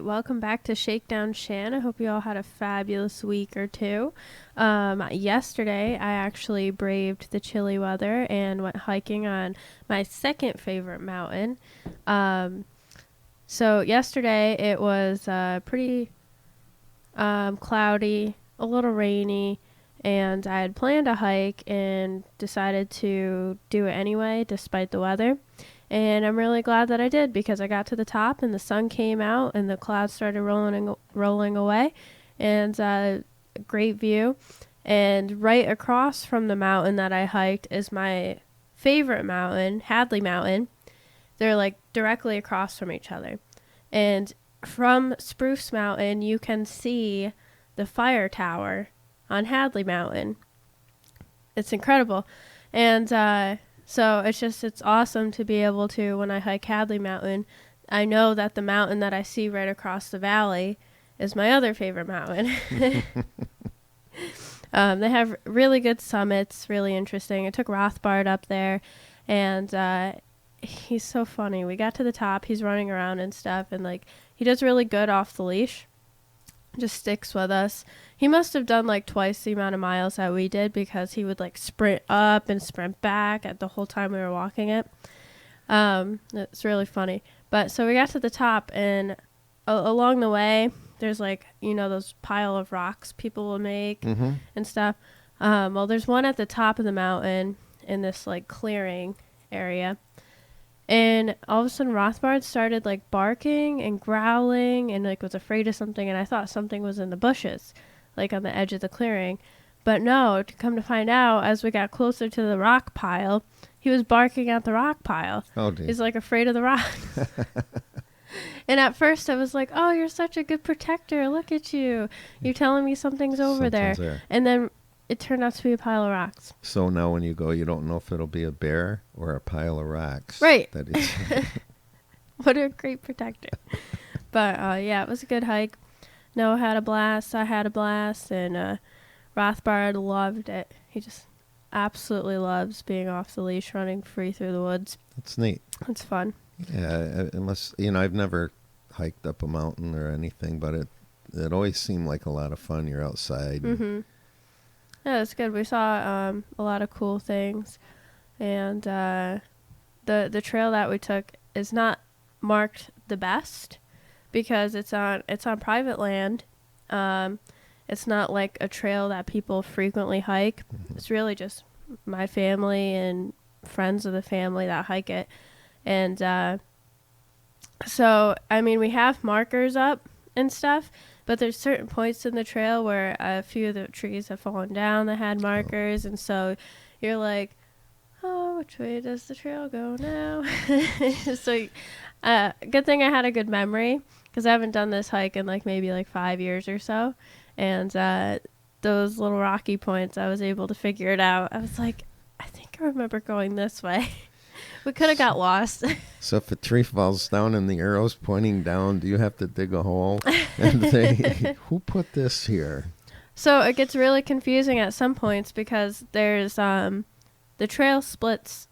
welcome back to Shakedown Shan. I hope you all had a fabulous week or two. Yesterday, I actually braved the chilly weather and went hiking on my second favorite mountain. So yesterday, it was pretty cloudy, a little rainy, and I had planned a hike and decided to do it anyway, despite the weather. And I'm really glad that I did because I got to the top and the sun came out and the clouds started rolling away, and great view. And right across from the mountain that I hiked is my favorite mountain, Hadley Mountain. They're like directly across from each other. And from Spruce Mountain, you can see the fire tower on Hadley Mountain. It's incredible. And so it's awesome to be able to, when I hike Hadley Mountain, I know that the mountain that I see right across the valley is my other favorite mountain. They have really good summits, really interesting. I took Rothbard up there, and he's so funny. We got to the top, he's running around and stuff, and like he does really good off the leash. Just sticks with us. He must have done like twice the amount of miles that we did because he would like sprint up and sprint back at the whole time we were walking it. It's really funny. But so we got to the top, and along the way, there's like, those pile of rocks people will make and stuff. Well, there's one at the top of the mountain in this like clearing area. And all of a sudden, Rothbard started like barking and growling and like was afraid of something. And I thought something was in the bushes, like on the edge of the clearing. But no, to come to find out, as we got closer to the rock pile, he was barking at the rock pile. Oh, dear. He's like afraid of the rock. And at first I was like, oh, you're such a good protector. Look at you. You're telling me something's over there. And then it turned out to be a pile of rocks. So now when you go, you don't know if it'll be a bear or a pile of rocks. Right. That is. What a great protector. But yeah, it was a good hike. Noah had a blast. I had a blast. And Rothbard loved it. He just absolutely loves being off the leash, running free through the woods. That's neat. It's fun. Yeah, unless, I've never hiked up a mountain or anything, but it always seemed like a lot of fun. You're outside. Mm-hmm. Yeah, it's good. We saw a lot of cool things, and the trail that we took is not marked the best because it's on private land. It's not like a trail that people frequently hike. Mm-hmm. It's really just my family and friends of the family that hike it, and so we have markers up and stuff. But there's certain points in the trail where a few of the trees have fallen down that had markers. And so you're like, oh, which way does the trail go now? So good thing I had a good memory because I haven't done this hike in maybe 5 years or so. And those little rocky points, I was able to figure it out. I was like, I think I remember going this way. We could have got lost. So if a tree falls down and the arrow's pointing down, do you have to dig a hole and say, who put this here? So it gets really confusing at some points because there's the trail splits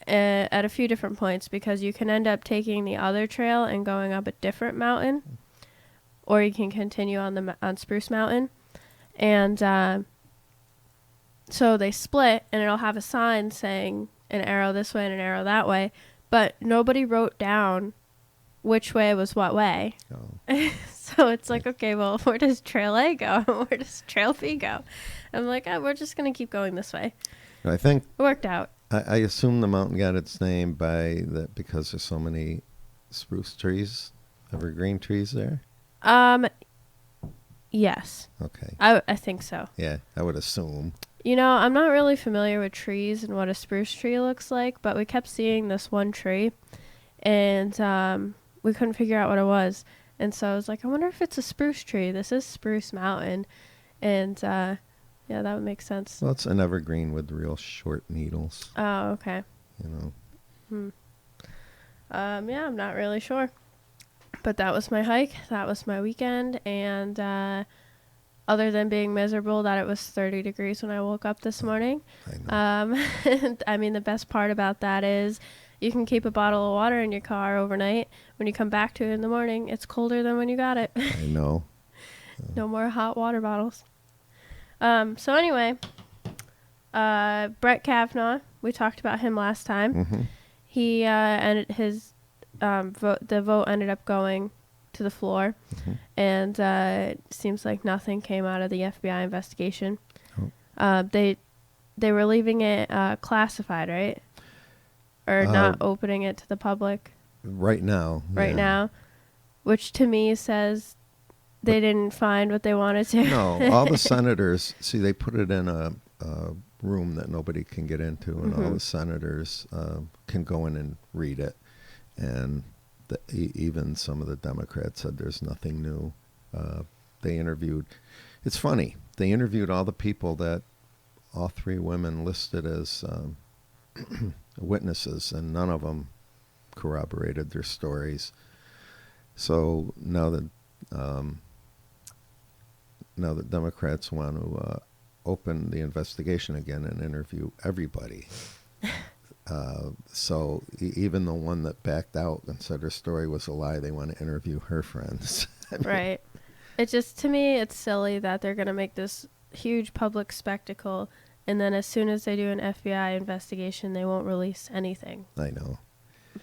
at a few different points because you can end up taking the other trail and going up a different mountain, or you can continue on Spruce Mountain. And so they split, and it'll have a sign saying an arrow this way and an arrow that way, but nobody wrote down which way was what way. Oh. So it's like, okay, well, where does trail A go? Where does trail B go? I'm like, we're just going to keep going this way. I think it worked out. I assume the mountain got its name because there's so many spruce trees, evergreen trees there. Yes. Okay. I think so. Yeah, I would assume. I'm not really familiar with trees and what a spruce tree looks like, but we kept seeing this one tree, and we couldn't figure out what it was. And so I was like, I wonder if it's a spruce tree. This is Spruce Mountain. And, yeah, that would make sense. Well, it's an evergreen with real short needles. Oh, okay. Yeah, I'm not really sure. But that was my hike. That was my weekend. And, other than being miserable that it was 30 degrees when I woke up this morning. I know. The best part about that is You can keep a bottle of water in your car overnight. When you come back to it in the morning, it's colder than when you got it. I know. No more hot water bottles. So anyway, Brett Kavanaugh, we talked about him last time. Hmm. He ended his vote. The vote ended up going to the floor, and it seems like nothing came out of the FBI investigation. They were leaving it classified, right? Or not opening it to the public Right now. right now, which to me says they didn't find what they wanted to. No, all the senators, see, they put it in a room that nobody can get into, and all the senators can go in and read it. And even some of the Democrats said there's nothing new. They interviewed, it's funny, they interviewed all the people that all three women listed as witnesses, and none of them corroborated their stories. So now that Democrats want to open the investigation again and interview everybody. So even the one that backed out and said her story was a lie, they want to interview her friends. I mean, Right. It just, to me, it's silly that they're going to make this huge public spectacle, and then as soon as they do an FBI investigation, they won't release anything. I know.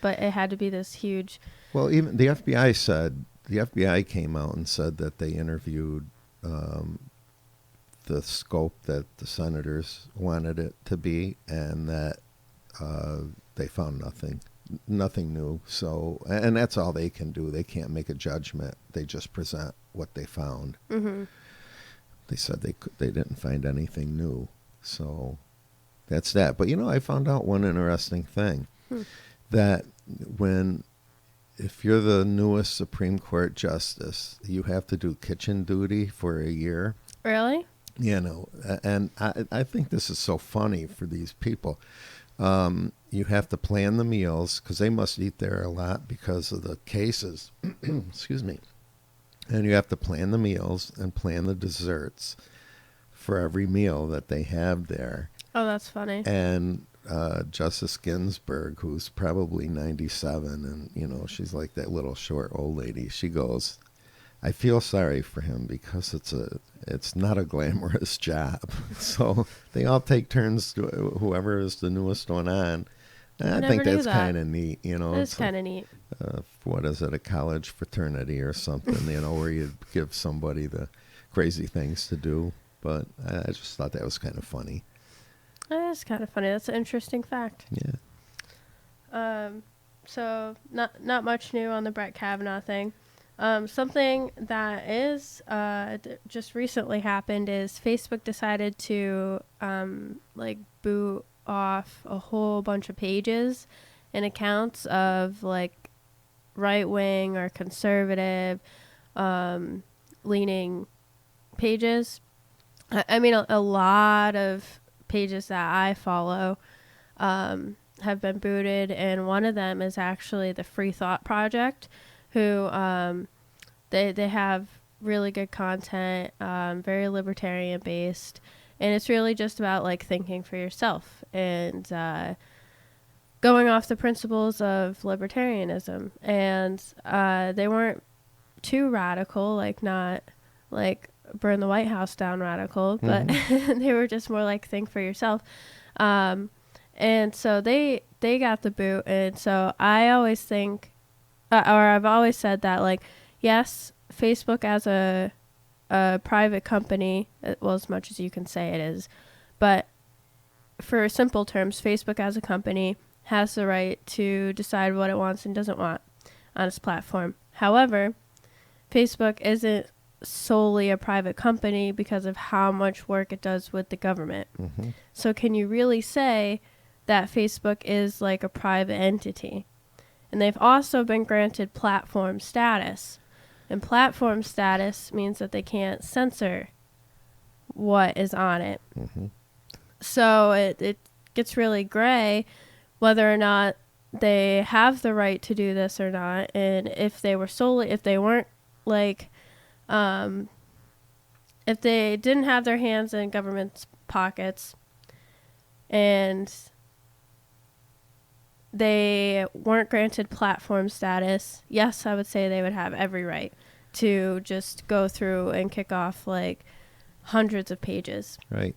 But it had to be this huge. Well, even the FBI came out and said that they interviewed the scope that the senators wanted it to be, and that they found nothing new. So, and that's all they can do. They can't make a judgment. They just present what they found. Mm-hmm. They said they didn't find anything new. So that's that. But I found out one interesting thing, that if you're the newest Supreme Court justice, you have to do kitchen duty for a year. Really? And I think this is so funny for these people. You have to plan the meals, because they must eat there a lot because of the cases. Excuse me. And you have to plan the meals and plan the desserts for every meal that they have there. Oh, that's funny. And Justice Ginsburg, who's probably 97, and she's like that little short old lady, she goes, I feel sorry for him because it's not a glamorous job. So they all take turns, whoever is the newest one on. And I think that's kind of neat, It's kind of neat. What is it, a college fraternity or something, where you give somebody the crazy things to do. But I just thought that was kind of funny. That's kind of funny. That's an interesting fact. Yeah. So not much new on the Brett Kavanaugh thing. Something that is just recently happened is Facebook decided to boot off a whole bunch of pages and accounts of right wing or conservative leaning pages. I mean, a lot of pages that I follow have been booted, and one of them is actually the Free Thought Project, who they have really good content, very libertarian based, and it's really just about thinking for yourself and going off the principles of libertarianism. And they weren't too radical, not burn the White House down radical, but they were just more think for yourself. And so they got the boot. And so I always think, or I've always said that yes, Facebook as a private company, well, as much as you can say it is, but for simple terms, Facebook as a company has the right to decide what it wants and doesn't want on its platform. However, Facebook isn't solely a private company because of how much work it does with the government. Mm-hmm. So can you really say that Facebook is a private entity? And they've also been granted platform status. And platform status means that they can't censor what is on it. Mm-hmm. So it gets really gray whether or not they have the right to do this or not. And if they weren't if they didn't have their hands in government's pockets and they weren't granted platform status, yes, I would say they would have every right to just go through and kick off like hundreds of pages. Right.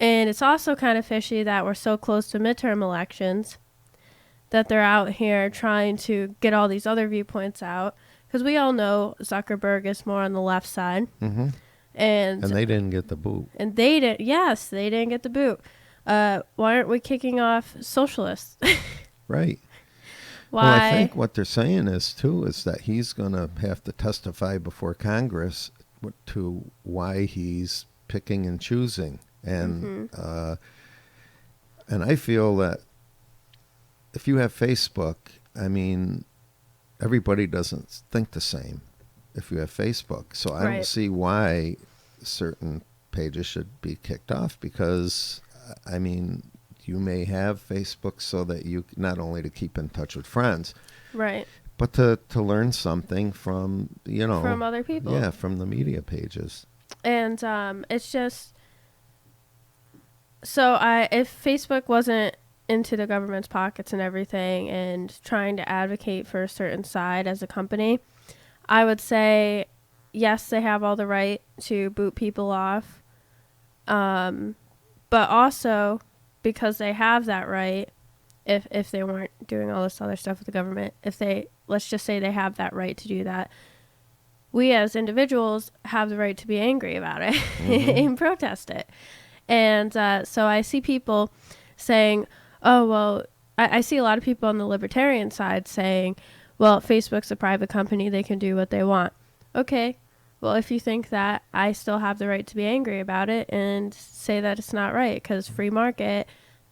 And it's also kind of fishy that we're so close to midterm elections that they're out here trying to get all these other viewpoints out. Because we all know Zuckerberg is more on the left side. Mm-hmm. And they didn't get the boot. And they didn't. Yes, they didn't get the boot. Why aren't we kicking off socialists? Right. Why? Well, I think what they're saying is that he's going to have to testify before Congress to why he's picking and choosing. And and I feel that if you have Facebook, I mean, everybody doesn't think the same if you have Facebook. So I don't see why certain pages should be kicked off because, I mean, you may have Facebook so that you not only to keep in touch with friends, right, but to learn something from, from other people. Yeah, from the media pages. And it's just so if Facebook wasn't into the government's pockets and everything and trying to advocate for a certain side as a company, I would say yes, they have all the right to boot people off. But also, because they have that right, if they weren't doing all this other stuff with the government, let's just say they have that right to do that, we as individuals have the right to be angry about it and protest it. And so I see people saying, oh, well, I see a lot of people on the libertarian side saying, well, Facebook's a private company, they can do what they want. Okay, well, if you think that, I still have the right to be angry about it and say that it's not right, because free market,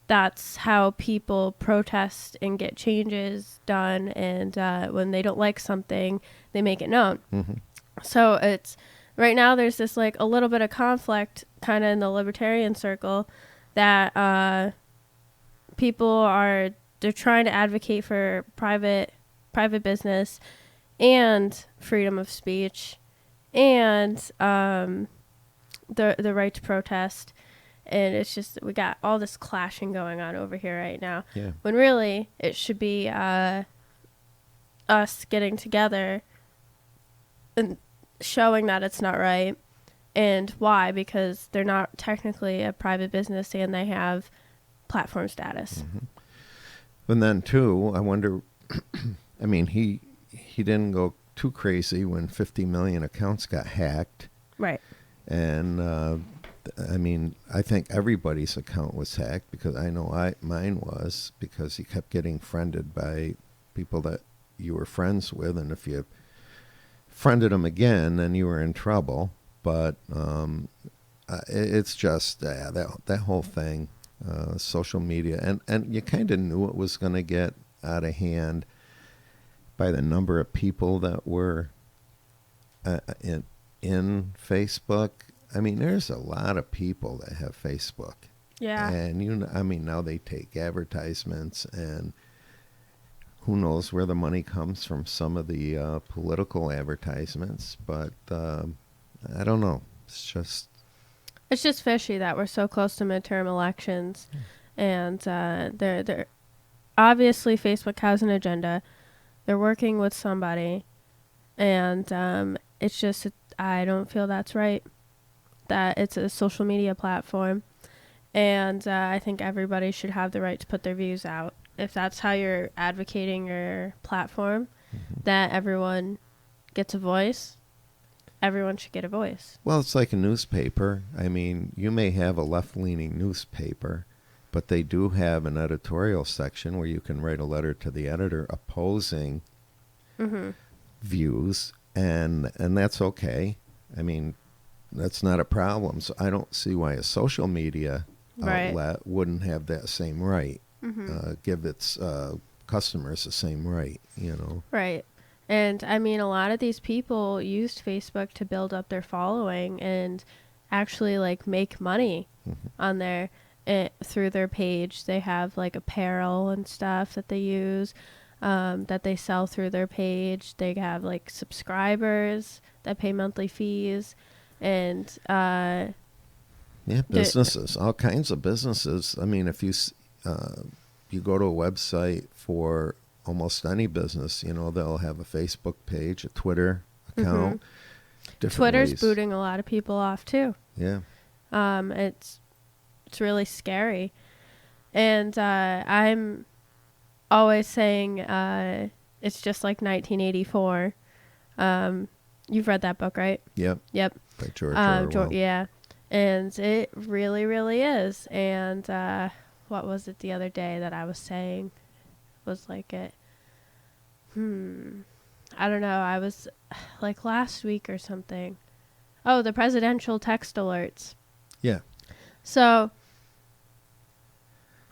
that's how people protest and get changes done, and when they don't like something, they make it known. Mm-hmm. So it's, right now there's this like a little bit of conflict kind of in the libertarian circle that people they're trying to advocate for private business and freedom of speech and the right to protest, and it's just we got all this clashing going on over here right now. Yeah. When really it should be us getting together and showing that it's not right, and why, because they're not technically a private business and they have platform status. Mm-hmm. And then too, I wonder. I mean, he didn't go too crazy when 50 million accounts got hacked. Right. And I mean, I think everybody's account was hacked because I know mine was, because he kept getting friended by people that you were friends with, and if you friended them again, then you were in trouble. But it's just that whole thing, social media, and you kind of knew it was going to get out of hand by the number of people that were in Facebook. I mean, there's a lot of people that have Facebook. Yeah. And I mean, now they take advertisements, and who knows where the money comes from some of the political advertisements, but I don't know. It's just fishy that we're so close to midterm elections, and they're obviously Facebook has an agenda. They're working with somebody, and it's just I don't feel that's right. That it's a social media platform, and I think everybody should have the right to put their views out. If that's how you're advocating your platform, that everyone gets a voice, everyone should get a voice. Well, it's like a newspaper. I mean, you may have a left-leaning newspaper, but they do have an editorial section where you can write a letter to the editor opposing views, and that's okay. I mean, that's not a problem. So I don't see why a social media outlet wouldn't have that same right. Give its customers the same right, Right. And I mean, a lot of these people used Facebook to build up their following and actually like make money on their through their page. They have like apparel and stuff that they use that they sell through their page. They have like subscribers that pay monthly fees, and businesses, all kinds of businesses. I mean, if you you go to a website for almost any business, you know, they'll have a Facebook page, a Twitter account. Different Twitter's ways. booting a lot of people off too. Yeah. It's really scary, and I'm always saying it's just like 1984. You've read that book, right? Yep. Yep. By George Orwell. Yeah, and it really, really is. And what was it the other day that I was saying was like it? I don't know. I was like last week or something. Oh, the presidential text alerts. Yeah. So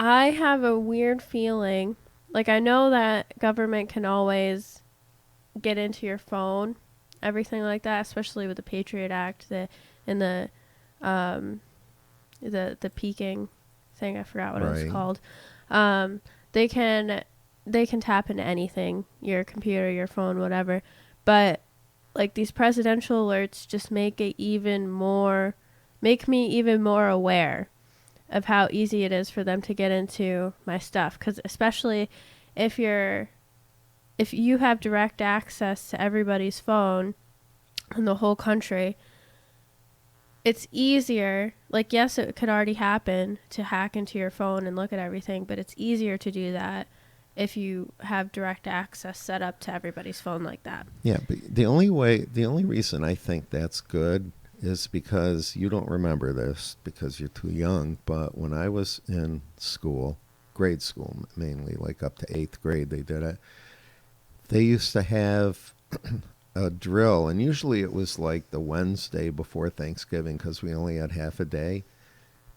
I have a weird feeling. Like, I know that government can always get into your phone, everything like that, especially with the Patriot Act, the peeking thing. I forgot what it was called. They can tap into anything, your computer, your phone, whatever. But like these presidential alerts just make me even more aware of how easy it is for them to get into my stuff. Because especially if you have direct access to everybody's phone in the whole country, it's easier. Like, yes, it could already happen to hack into your phone and look at everything, but it's easier to do that if you have direct access set up to everybody's phone like that. Yeah, but the only reason I think that's good is because you don't remember this because you're too young, but when I was in school, grade school mainly, like up to 8th grade they did it, they used to have a drill, and usually it was like the Wednesday before Thanksgiving because we only had half a day,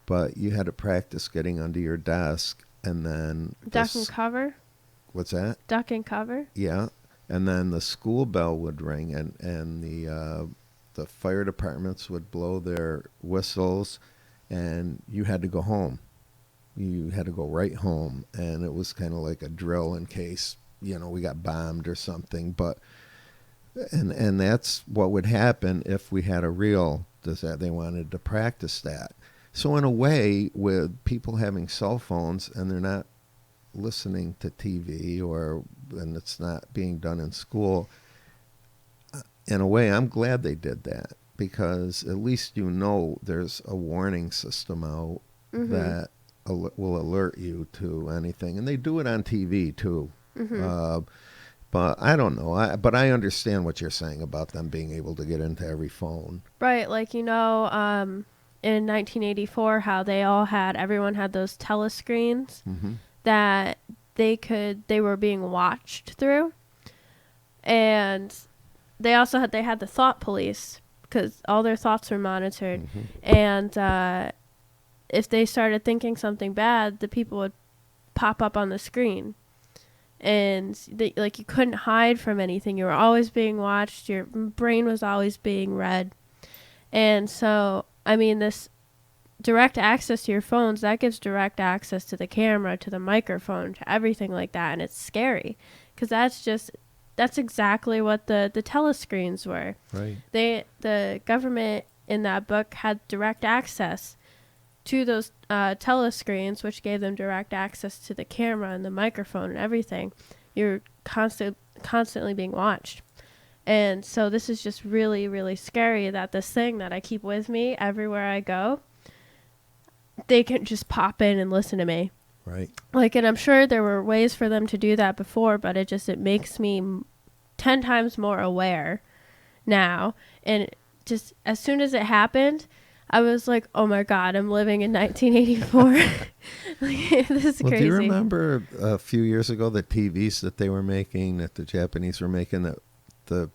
but you had to practice getting under your desk and then... Duck and cover? What's that? Duck and cover? Yeah. And then the school bell would ring, and the fire departments would blow their whistles, and you had to go home. You had to go right home, and it was kind of like a drill in case, you know, we got bombed or something. But and that's what would happen if we had a real disaster. They wanted to practice that. So in a way, with people having cell phones and they're not listening to TV and it's not being done in school, in a way, I'm glad they did that because at least you know there's a warning system out that will alert you to anything. And they do it on TV too. But I don't know. But I understand what you're saying about them being able to get into every phone. Right. Like, you know, in 1984, how everyone had those telescreens that they were being watched through. And they had the thought police because all their thoughts were monitored. And if they started thinking something bad, the people would pop up on the screen. And you couldn't hide from anything. You were always being watched. Your brain was always being read. And so, I mean, this direct access to your phones, that gives direct access to the camera, to the microphone, to everything like that. And it's scary because that's exactly what the telescreens were. Right. The government in that book had direct access to those telescreens, which gave them direct access to the camera and the microphone and everything. You're constantly being watched. And so this is just really, really scary that this thing that I keep with me everywhere I go, they can just pop in and listen to me. Right. Like, and I'm sure there were ways for them to do that before, but it makes me 10 times more aware now. And just as soon as it happened, I was like, oh my God, I'm living in 1984. This is crazy. Do you remember a few years ago the TVs that they were making, that the Japanese were making, that the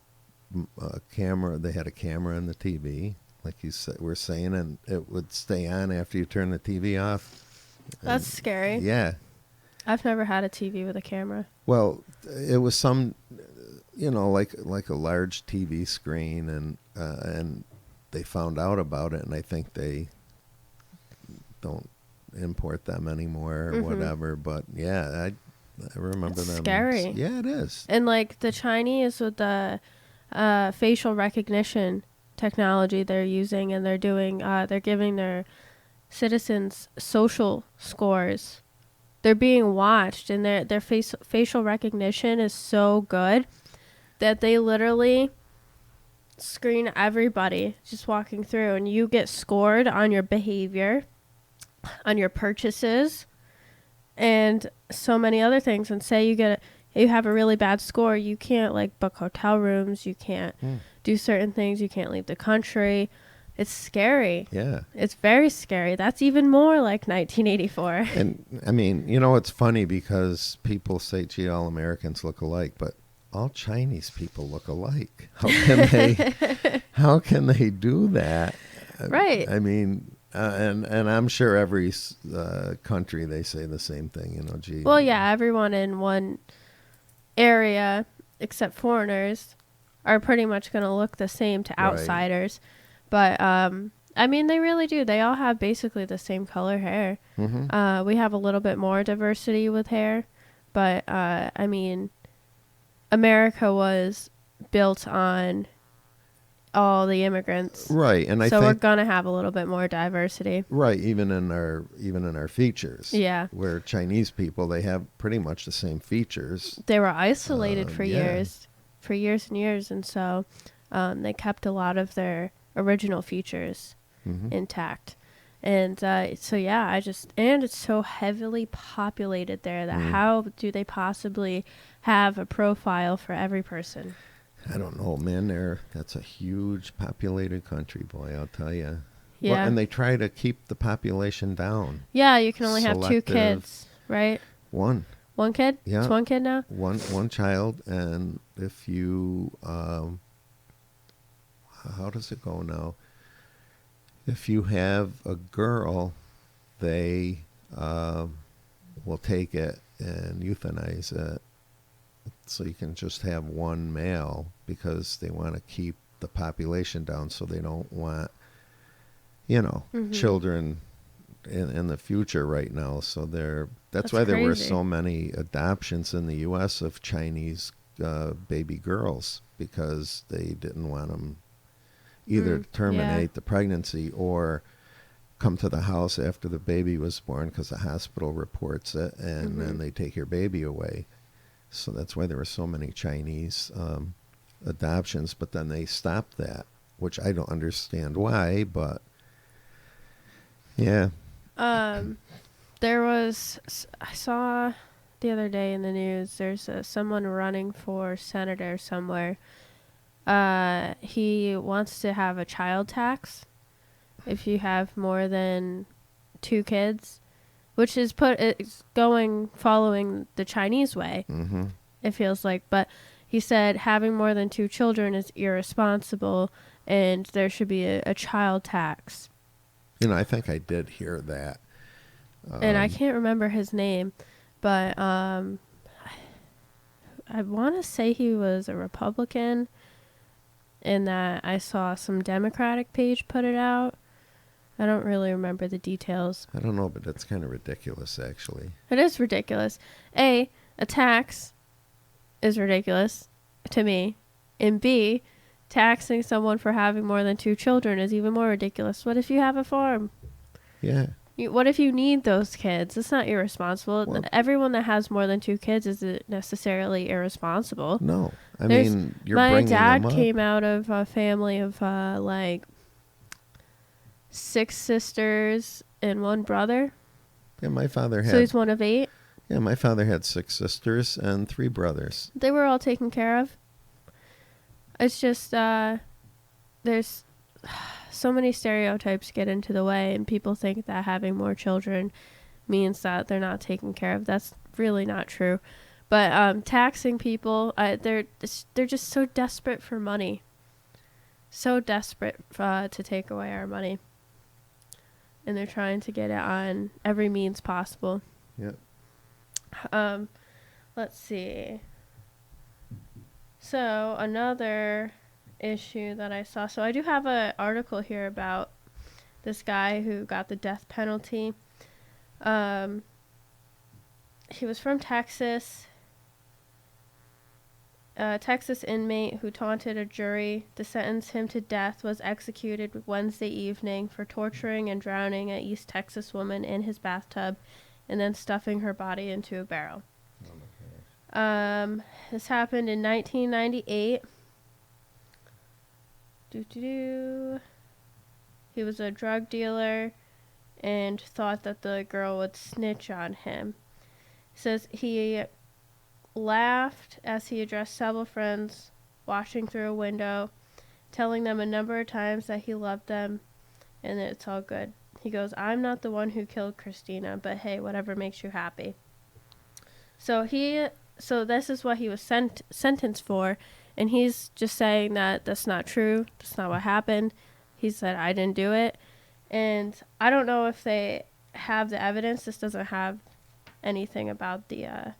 camera, they had a camera in the TV, like you were saying, and it would stay on after you turn the TV off? That's scary. Yeah. I've never had a TV with a camera. Well, it was some, you know, like a large TV screen, and they found out about it, and I think they don't import them anymore or whatever. But yeah, I remember them. Scary. Yeah, it is. And like the Chinese with the facial recognition technology they're using, and they're giving their citizens social scores they're being watched, and their facial recognition is so good that they literally screen everybody just walking through, and you get scored on your behavior, on your purchases, and so many other things. And say you have a really bad score, you can't like book hotel rooms, you can't do certain things, you can't leave the country. It's scary. Yeah. It's very scary. That's even more like 1984. And I mean, you know, it's funny because people say, gee, all Americans look alike, but all Chinese people look alike. How can they do that? Right. I mean, and I'm sure every country they say the same thing, you know, gee. Well, yeah, everyone in one area except foreigners are pretty much going to look the same to outsiders. But I mean, they really do. They all have basically the same color hair. Mm-hmm. We have a little bit more diversity with hair, but I mean, America was built on all the immigrants, right? And I so think we're gonna have a little bit more diversity, right? Even in our features, yeah. Where Chinese people, they have pretty much the same features. They were isolated for yeah. years and years, and so they kept a lot of their original features intact. And so yeah, and it's so heavily populated there that how do they possibly have a profile for every person? I don't know, man. That's a huge populated country, boy, I'll tell you. Yeah. Well, and they try to keep the population down. Yeah, you can only have 2 kids, right? One kid? Yeah. It's 1 kid now? One child, and if you how does it go now? If you have a girl, they will take it and euthanize it. So you can just have one male because they want to keep the population down, so they don't want, children in the future right now. So that's why there were so many adoptions in the U.S. of Chinese baby girls, because they didn't want them either to terminate the pregnancy or come to the house after the baby was born because the hospital reports it, and then they take your baby away. So that's why there were so many Chinese adoptions, but then they stopped that, which I don't understand why, but yeah. I saw the other day in the news, there's someone running for senator somewhere. He wants to have a child tax if you have more than 2 kids, which is following the Chinese way. It feels like, but he said having more than 2 children is irresponsible, and there should be a child tax. I think I did hear that. And I can't remember his name, but I want to say he was a Republican, and that I saw some Democratic page put it out. I don't really remember the details. I don't know, but that's kind of ridiculous, actually. It is ridiculous. A tax is ridiculous to me. And B, taxing someone for having more than 2 children is even more ridiculous. What if you have a farm? Yeah. What if you need those kids? It's not irresponsible. Well, everyone that has more than 2 kids isn't necessarily irresponsible. No. I mean, you're my bringing dad them up. came out of a family of 6 sisters and 1 brother. Yeah, my father had. So he's one of 8. Yeah, my father had 6 sisters and 3 brothers. They were all taken care of. It's just there's so many stereotypes get into the way, and people think that having more children means that they're not taken care of. That's really not true. But taxing people, they're just so desperate for money. So desperate to take away our money. And they're trying to get it on every means possible. Yep. Let's see. So another issue that I saw. So I do have an article here about this guy who got the death penalty. He was from Texas. A Texas inmate who taunted a jury to sentence him to death was executed Wednesday evening for torturing and drowning an East Texas woman in his bathtub and then stuffing her body into a barrel. This happened in 1998. He was a drug dealer and thought that the girl would snitch on him. Says he laughed as he addressed several friends watching through a window, telling them a number of times that he loved them and that it's all good. He goes, "I'm not the one who killed Christina, but hey, whatever makes you happy." So this is what he was sentenced for, and he's just saying that that's not true. That's not what happened. He said, "I didn't do it." And I don't know if they have the evidence. This doesn't have anything about the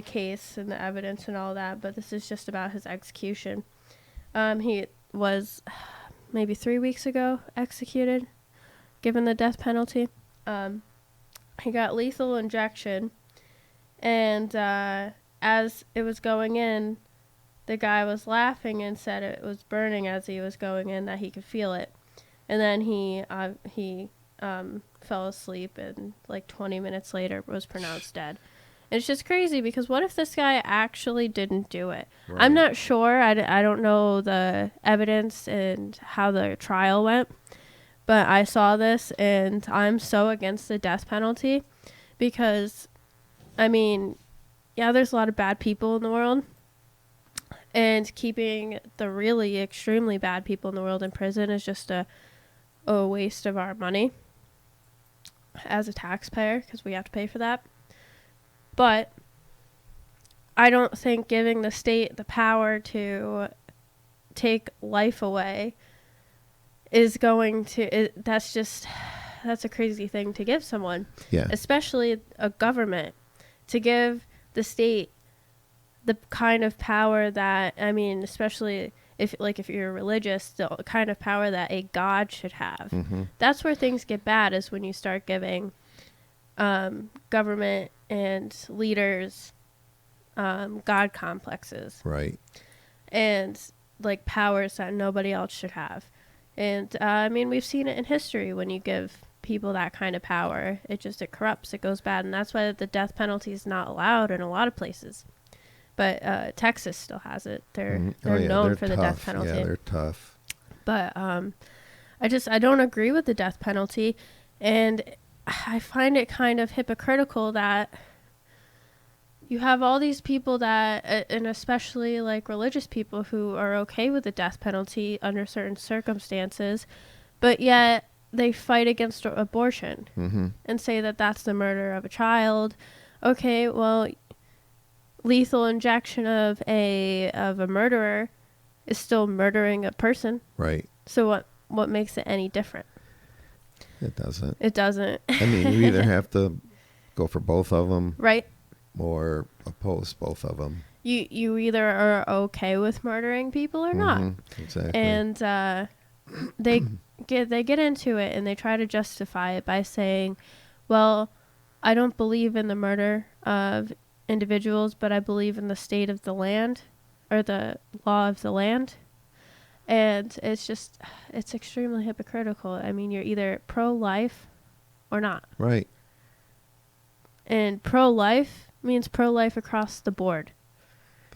case and the evidence and all that, but this is just about his execution. He was maybe 3 weeks ago executed, given the death penalty. He got lethal injection, and as it was going in, the guy was laughing and said it was burning as he was going in, that he could feel it. And then he fell asleep, and like 20 minutes later was pronounced dead. And it's just crazy, because what if this guy actually didn't do it? Right. I'm not sure. I don't know the evidence and how the trial went. But I saw this, and I'm so against the death penalty because, I mean, yeah, there's a lot of bad people in the world. And keeping the really extremely bad people in the world in prison is just a waste of our money as a taxpayer, because we have to pay for that. But I don't think giving the state the power to take life away is going to, that's a crazy thing to give someone. Yeah. Especially a government, to give the state the kind of power that, I mean, especially if you're religious, the kind of power that a god should have. Mm-hmm. That's where things get bad, is when you start giving government and leaders god complexes. Right. And like powers that nobody else should have. And I mean, we've seen it in history. When you give people that kind of power, it corrupts, it goes bad. And that's why the death penalty is not allowed in a lot of places. But Texas still has it. They're known for the death penalty. Yeah, they're tough. But I don't agree with the death penalty, and I find it kind of hypocritical that you have all these people that, and especially like religious people, who are okay with the death penalty under certain circumstances, but yet they fight against abortion. Mm-hmm. And say that that's the murder of a child. Okay, well, lethal injection of a murderer is still murdering a person. Right. So what makes it any different? It doesn't. It doesn't. I mean, you either have to go for both of them. Right. Or oppose both of them. You either are okay with murdering people or not. Exactly. And they get into it, and they try to justify it by saying, well, I don't believe in the murder of individuals, but I believe in the state of the land, or the law of the land. And it's extremely hypocritical. I mean, you're either pro-life or not. Right. And pro-life means pro-life across the board.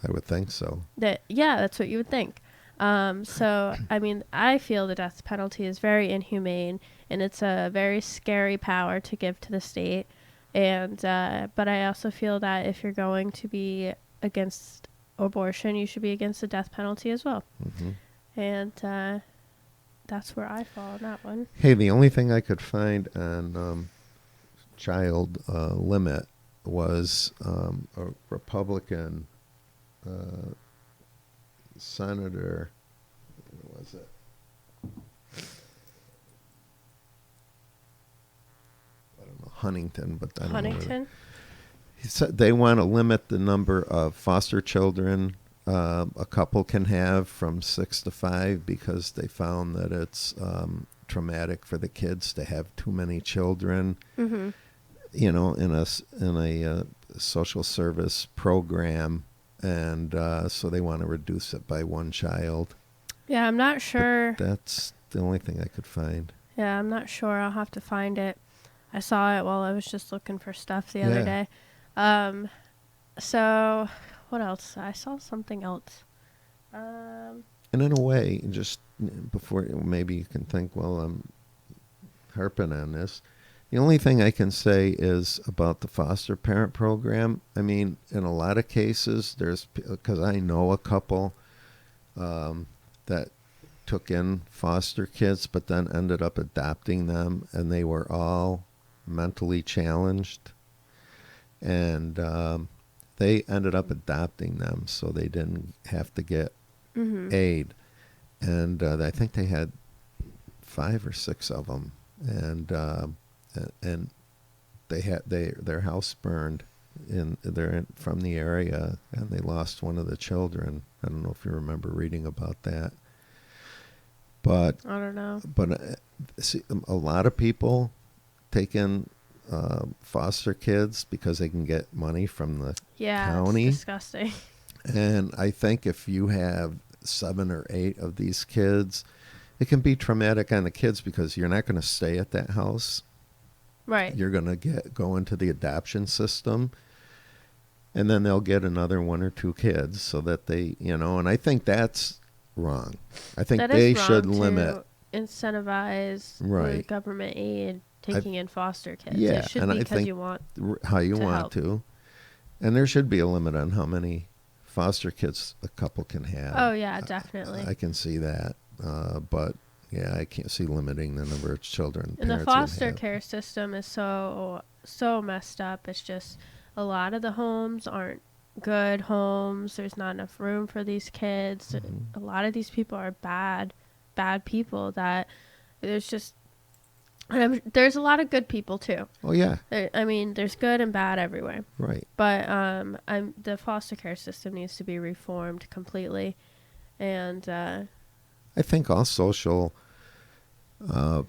I would think so. That's what you would think. So, I mean, I feel the death penalty is very inhumane, and it's a very scary power to give to the state. And but I also feel that if you're going to be against abortion, you should be against the death penalty as well. Mm-hmm. And that's where I fall on that one. Hey, the only thing I could find on child limit was a Republican senator. What was it? I don't know, Huntington, but I don't know. He said they want to limit the number of foster children a couple can have from 6 to 5, because they found that it's traumatic for the kids to have too many children. Mm-hmm. You know, in a social service program, and so they want to reduce it by one child. Yeah, I'm not sure. But that's the only thing I could find. Yeah, I'm not sure. I'll have to find it. I saw it while I was just looking for stuff the other Yeah. day. Um, so what else? I saw something else. And in a way, just before maybe you can think, well, I'm harping on this. The only thing I can say is about the foster parent program. I mean, in a lot of cases, because I know a couple that took in foster kids, but then ended up adopting them, and they were all mentally challenged, and they ended up adopting them, so they didn't have to get aid. And I think they had 5 or 6 of them, and their house burned from the area, and they lost one of the children. I don't know if you remember reading about that, but I don't know. See, a lot of people take in foster kids because they can get money from the county. It's disgusting. And I think if you have 7 or 8 of these kids, it can be traumatic on the kids because you're not going to stay at that house. Right. You're going to go into the adoption system, and then they'll get another 1 or 2 kids so that they, and I think that's wrong. I think That they is wrong should to limit. incentivize Right. with government aid taking in foster kids. Yeah, It should and be I because think you want how you to want help. to. And there should be a limit on how many foster kids a couple can have. Oh, yeah, definitely. I can see that. But, yeah, I can't see limiting the number of children And the parents would foster have. care system is so messed up. It's just a lot of the homes aren't good homes. There's not enough room for these kids. Mm-hmm. A lot of these people are bad people that there's just there's a lot of good people too. Oh, yeah. I mean, there's good and bad everywhere. Right. But the foster care system needs to be reformed completely. And I think all social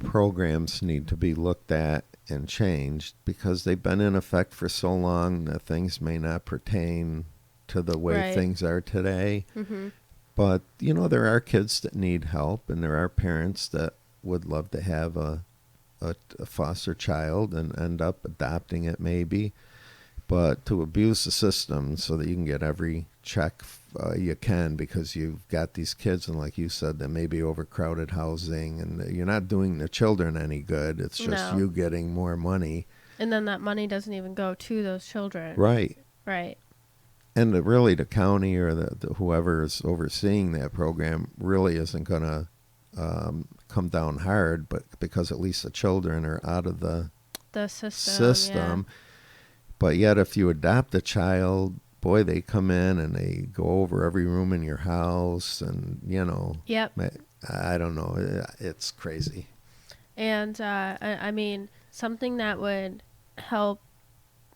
programs need to be looked at and changed because they've been in effect for so long that things may not pertain to the way Right. things are today. mm-hmm. But, there are kids that need help, and there are parents that would love to have a foster child and end up adopting it maybe. But to abuse the system so that you can get every check you can because you've got these kids, and like you said, there may be overcrowded housing, and you're not doing the children any good. It's just No. you getting more money. And then that money doesn't even go to those children. Right. Right. And really the county or the whoever is overseeing that program really isn't going to come down hard, but because at least the children are out of the system. Yeah. But yet if you adopt a child, boy, they come in and they go over every room in your house, and Yep. I don't know, it's crazy. And I mean, something that would help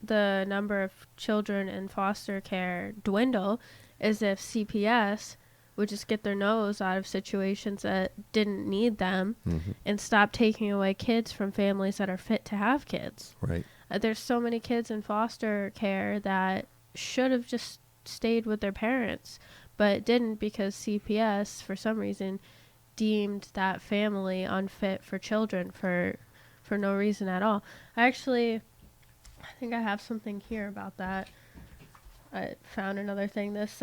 the number of children in foster care dwindle is if CPS would just get their nose out of situations that didn't need them Mm-hmm. and stop taking away kids from families that are fit to have kids. Right. There's so many kids in foster care that should have just stayed with their parents, but didn't because CPS, for some reason, deemed that family unfit for children for no reason at all. I think I have something here about that. I found another thing. This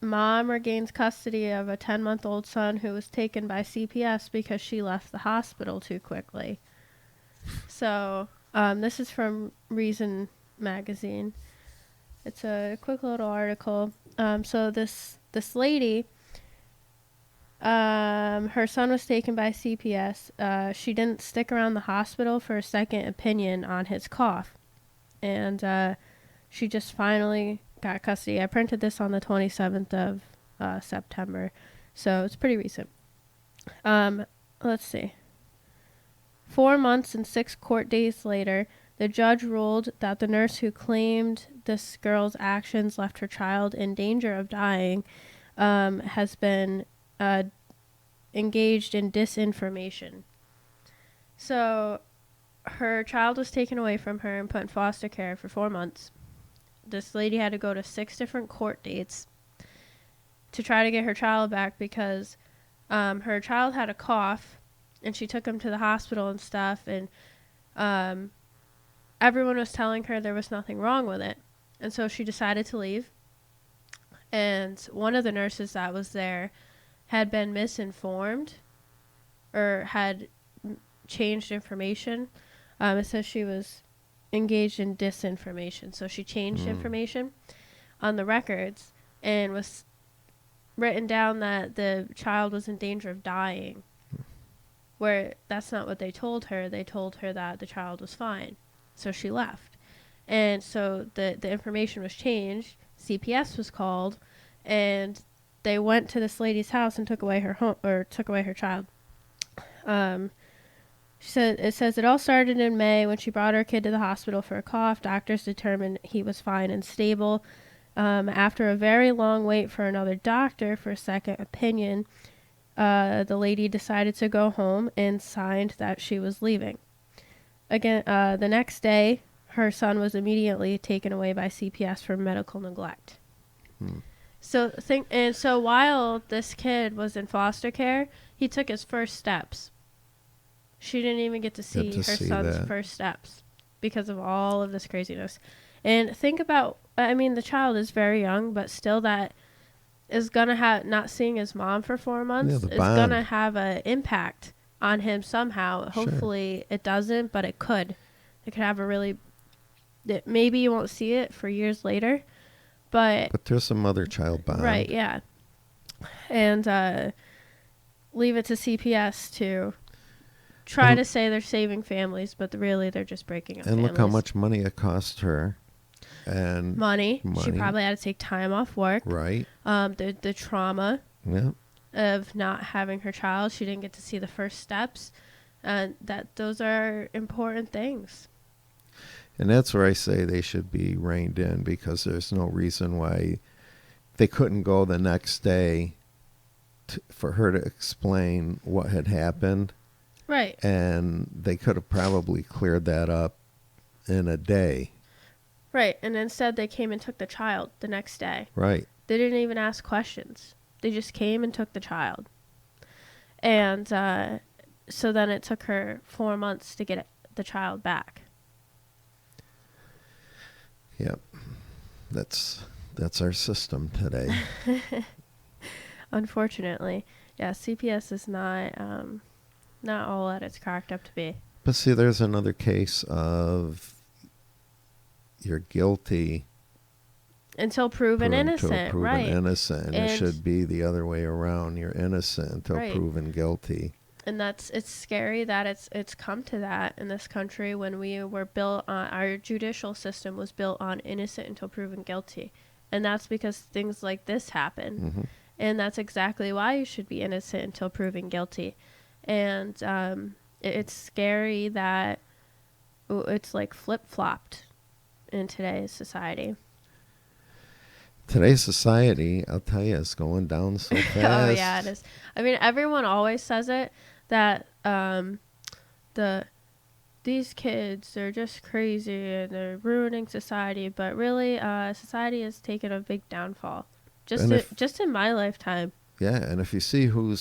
mom regains custody of a 10-month-old son who was taken by CPS because she left the hospital too quickly. So, this is from Reason magazine. It's a quick little article. So this lady, her son was taken by CPS. She didn't stick around the hospital for a second opinion on his cough. And she just finally got custody. I printed this on the 27th of September. So it's pretty recent. Let's see. 4 months and 6 court days later, the judge ruled that the nurse who claimed this girl's actions left her child in danger of dying has been engaged in disinformation. So her child was taken away from her and put in foster care for 4 months. This lady had to go to 6 different court dates to try to get her child back because her child had a cough, and she took him to the hospital and stuff, and everyone was telling her there was nothing wrong with it. And so she decided to leave. And one of the nurses that was there had been misinformed or had changed information. It says she was engaged in disinformation. So she changed information on the records and was written down that the child was in danger of dying. Where that's not what they told her. They told her that the child was fine. So she left. And so the information was changed. CPS was called, and they went to this lady's house and took away her child. She said it says it all started in May when she brought her kid to the hospital for a cough. Doctors determined he was fine and stable. After a very long wait for another doctor for a second opinion, the lady decided to go home and signed that she was leaving. Again, the next day, her son was immediately taken away by CPS for medical neglect. So while this kid was in foster care, he took his first steps. She didn't even get to see her son's first steps because of all of this craziness. And think about, I mean, the child is very young, but still that is going to have, not seeing his mom for 4 months is going to have an impact on him somehow. Hopefully it doesn't, but it could. It could have a really, maybe you won't see it for years later, but there's some mother-child bond. Right, yeah. And leave it to CPS to try to say they're saving families, but really they're just breaking up and families. Look how much money it cost her. And money. She probably had to take time off work. Right. The trauma Yeah. of not having her child. She didn't get to see the first steps. And those are important things. And that's where I say they should be reined in, because there's no reason why they couldn't go the next day for her to explain what had happened. Right. And they could have probably cleared that up in a day. Right. And instead they came and took the child the next day. Right. They didn't even ask questions. They just came and took the child. And so then it took her 4 months to get the child back. Yep. That's our system today. Unfortunately. Yeah, CPS is not all that it's cracked up to be. But see, there's another case of you're guilty until proven innocent, right? Innocent. And it should be the other way around. You're innocent until proven guilty. And it's scary that it's come to that in this country, when we were built on, our judicial system was built on innocent until proven guilty. And that's because things like this happen. Mm-hmm. And that's exactly why you should be innocent until proven guilty. And it's scary that it's like flip-flopped in today's society. Today's society, I'll tell you, is going down so fast. Oh, yeah, it is. I mean, everyone always says it, that these kids are just crazy and they're ruining society. But really, society has taken a big downfall. Just in my lifetime. Yeah, and if you see who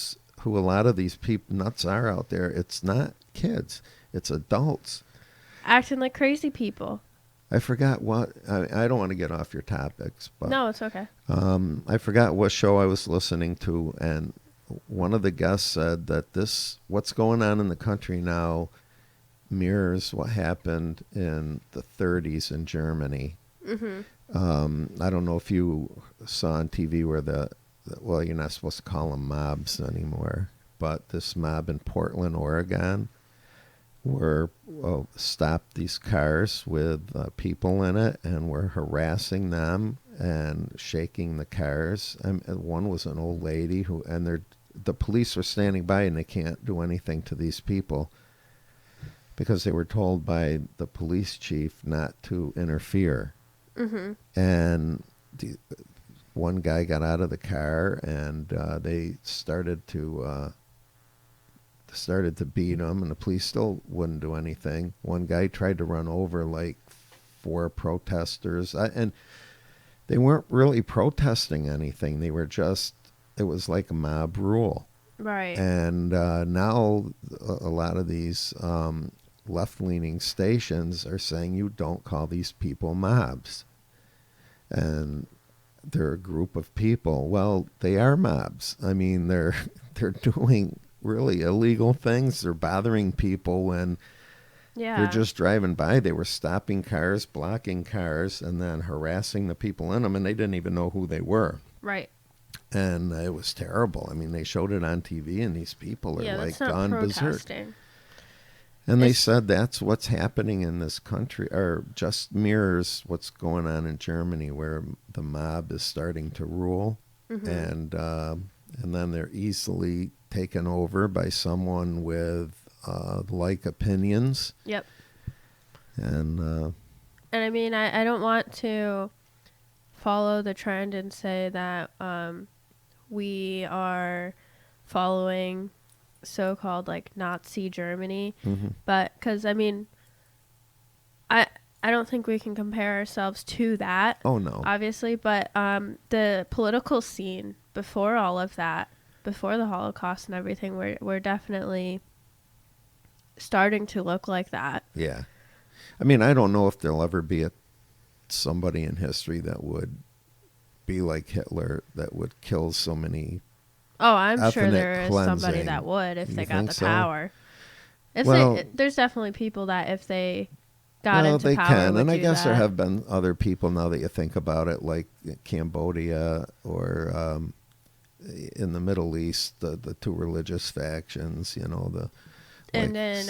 a lot of these people nuts are out there, it's not kids, it's adults. Acting like crazy people. I forgot what, I don't want to get off your topics, but no, it's okay. I forgot what show I was listening to, and one of the guests said that what's going on in the country now mirrors what happened in the 30s in Germany. Mm-hmm. I don't know if you saw on TV where well, you're not supposed to call them mobs anymore, but this mob in Portland, Oregon, stopped these cars with people in it and were harassing them and shaking the cars. And one was an old lady the police were standing by, and they can't do anything to these people because they were told by the police chief not to interfere. Mm-hmm. And one guy got out of the car, and they started to beat him, and the police still wouldn't do anything. One guy tried to run over like 4 protesters, and they weren't really protesting anything. They were it was like a mob rule. Right. And now a lot of these left-leaning stations are saying you don't call these people mobs. And they're a group of people. Well, they are mobs. I mean, they're doing really illegal things. They're bothering people when they're Yeah. just driving by. They were stopping cars, blocking cars, and then harassing the people in them, and they didn't even know who they were. Right. And it was terrible. I mean, they showed it on TV, and these people are Yeah, like that's not gone berserk. protesting. And they It's- said that's what's happening in this country, or just mirrors what's going on in Germany, where the mob is starting to rule, and then they're easily taken over by someone with like opinions. Yep. And And I mean, I don't want to follow the trend and say that we are following so-called like Nazi Germany, but because I mean, I don't think we can compare ourselves to that. oh no, Obviously, but the political scene before all of that, before the Holocaust and everything, we're definitely starting to look like that. yeah. I mean, I don't know if there'll ever be somebody in history that would be like Hitler, that would kill so many. Oh, I'm sure Ethnic there is somebody cleansing. that would if You they got think the so? power. If Well- there's definitely people that if they got Well, into they power can, would and I do guess there that. have been other people now that you think about it, like Cambodia or in the Middle East, the two religious factions. You know, And like then,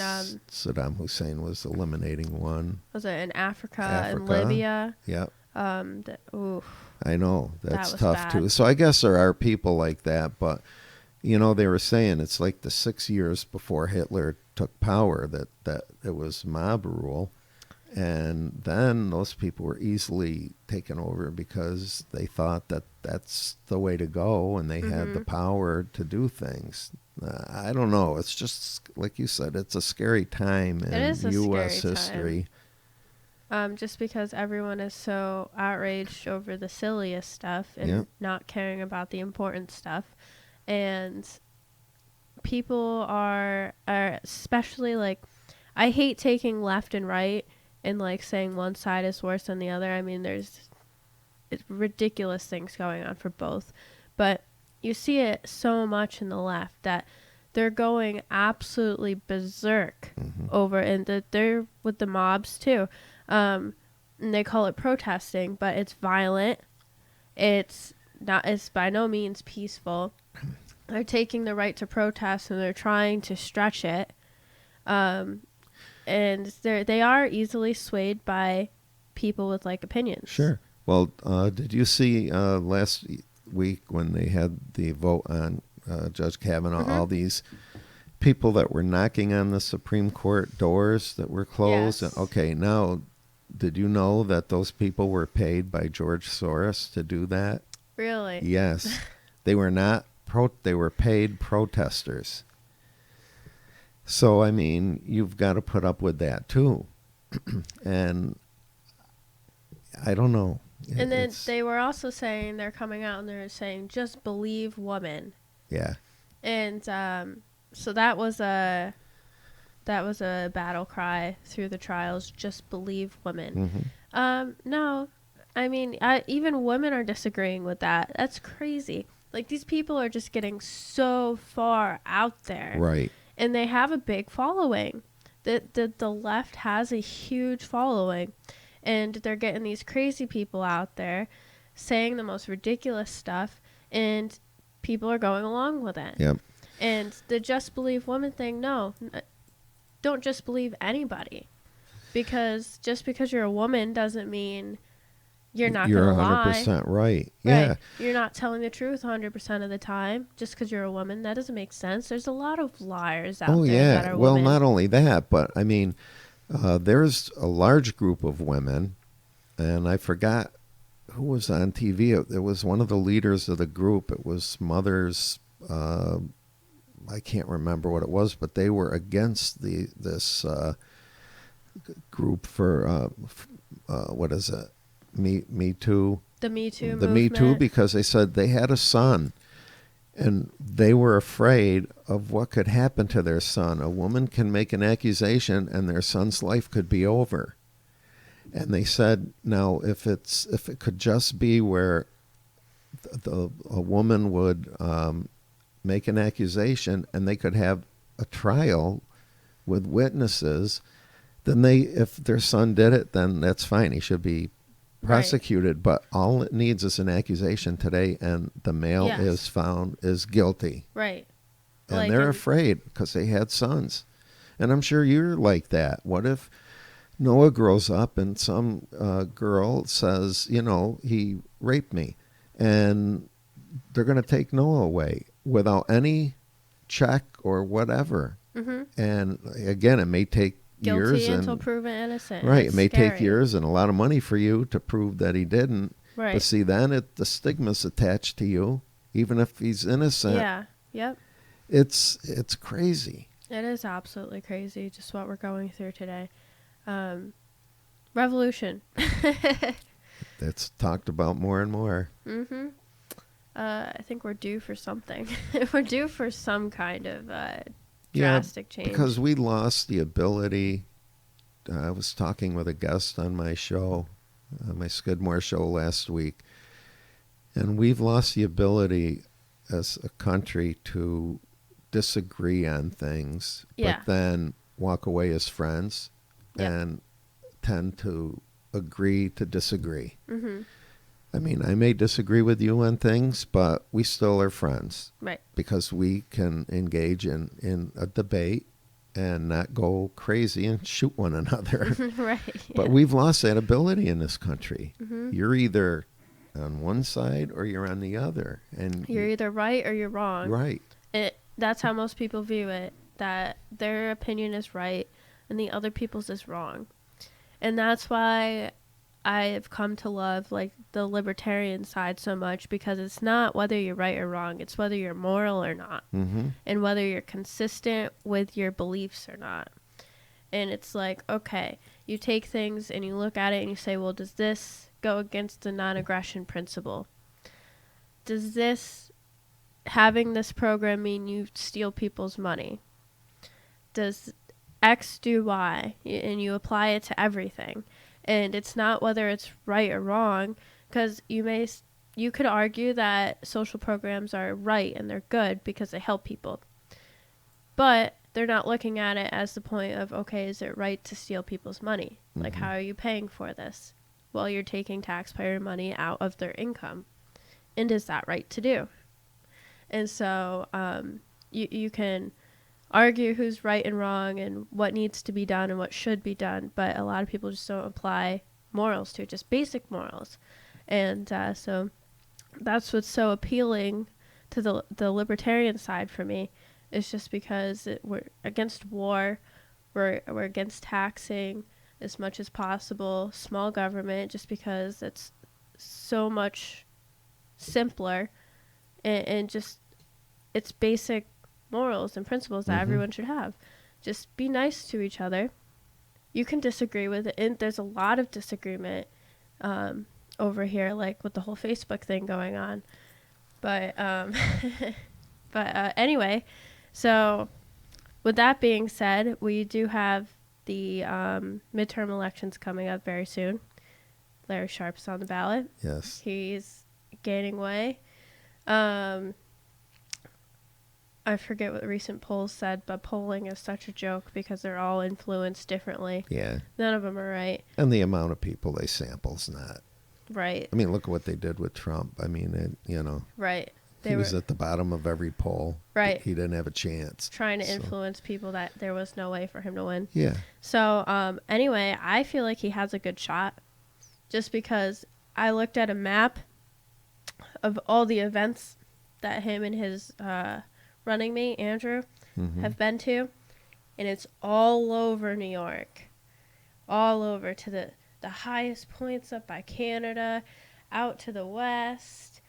Saddam Hussein was eliminating one. Was it in Africa and Africa. Libya? Yep, Ooh, I know that's was tough bad. too. So I guess there are people like that, but you know, they were saying it's like the 6 years before Hitler took power that it was mob rule. And then those people were easily taken over because they thought that that's the way to go, and they had the power to do things. I don't know. It's just like you said. It's a scary time in is a U.S. scary history. just because everyone is so outraged over the silliest stuff and Yep. not caring about the important stuff, and people are especially like, I hate taking left and right and like saying one side is worse than the other. I mean, there's ridiculous things going on for both, but you see it so much in the left that they're going absolutely berserk over, and that they're with the mobs too. And they call it protesting, but it's violent. It's by no means peaceful. They're taking the right to protest and they're trying to stretch it. And they are easily swayed by people with like opinions. Sure. Well, did you see last week when they had the vote on Judge Kavanaugh, all these people that were knocking on the Supreme Court doors that were closed? Yes. Okay, now, did you know that those people were paid by George Soros to do that? Really? Yes. They were not they were paid protesters. So, I mean, you've got to put up with that too. And I don't know. And then It's- they were also saying, they're coming out and they're saying, just believe women. yeah. And so that was a battle cry through the trials, just believe women. No, I mean, even women are disagreeing with that. That's crazy. Like, these people are just getting so far out there. Right. And they have a big following. The left has a huge following. And they're getting these crazy people out there saying the most ridiculous stuff, and people are going along with it. Yep. And the just believe women thing, no. Don't just believe anybody. Because just because you're a woman doesn't mean you're not You're going to lie. 100% right. Yeah. Right. You're not telling the truth 100% of the time just because you're a woman. That doesn't make sense. There's a lot of liars out Oh, there yeah. that are Well, women. not only that, but I mean, there's a large group of women, and I forgot who was on TV. It was one of the leaders of the group. It was Mothers. I can't remember what it was, but they were against this group for what is it? Me Too. The Me Too The movement. Me Too, because they said they had a son, And they were afraid of what could happen to their son. A woman can make an accusation and their son's life could be over. And they said, now, if it could just be where a woman would make an accusation and they could have a trial with witnesses, then if their son did it, then that's fine. He should be prosecuted. Right. But all it needs is an accusation today, and the male is found is guilty. Right. And they're afraid because they had sons. And I'm sure you're like that. What if Noah grows up and some girl says, he raped me, and they're going to take Noah away without any check or whatever. Mm-hmm. And again, it may take guilty years until proven innocent. Right. It's it may scary. take years and a lot of money for you to prove that he didn't. Right. But see, then the stigma's attached to you, even if he's innocent. Yeah. Yep. It's crazy. It is absolutely crazy, just what we're going through today. Revolution. It's talked about more and more. Mm-hmm. I think we're due for something. We're due for some kind of drastic change. Because we lost the ability. I was talking with a guest on my show, my Skidmore show last week, and we've lost the ability as a country to disagree on things, but then walk away as friends and tend to agree to disagree. Mm-hmm. I mean, I may disagree with you on things, but we still are friends. Right. Because we can engage in a debate and not go crazy and shoot one another. Right. But we've lost that ability in this country. Mm-hmm. You're either on one side or you're on the other. And you're either right or you're wrong. Right. That's how most people view it, that their opinion is right and the other people's is wrong. And that's why I've come to love the libertarian side so much, because it's not whether you're right or wrong, it's whether you're moral or not, mm-hmm. and whether you're consistent with your beliefs or not. And it's like, okay, you take things and you look at it and you say, well, does this go against the non-aggression principle? Does this, having this program, mean you steal people's money? Does X do Y? And you apply it to everything. And it's not whether it's right or wrong, because you could argue that social programs are right and they're good because they help people. But they're not looking at it as the point of, okay, is it right to steal people's money? Mm-hmm. Like, how are you paying for this? Well, you're taking taxpayer money out of their income. And is that right to do? And so you can argue who's right and wrong and what needs to be done and what should be done, but a lot of people just don't apply morals to it, just basic morals. And so that's what's so appealing to the libertarian side for me, is just because we're against war, we're against taxing as much as possible, small government, just because it's so much simpler, and just it's basic morals and principles that mm-hmm. everyone should have. Just be nice to each other. You can disagree with it, and there's a lot of disagreement over here, like with the whole Facebook thing going on. But anyway, so with that being said, we do have the midterm elections coming up very soon. Larry Sharp's on the ballot. Yes. He's gaining way. I forget what the recent polls said, but polling is such a joke because they're all influenced differently. Yeah. None of them are right. And the amount of people they sample's not. Right. I mean, look at what they did with Trump. I mean, Right. He was at the bottom of every poll. Right. He didn't have a chance. Trying to influence people that there was no way for him to win. Yeah. So, anyway, I feel like he has a good shot, just because I looked at a map of all the events that him and his running mate, Andrew, mm-hmm. have been to, and it's all over New York. All over to the highest points up by Canada, out to the west,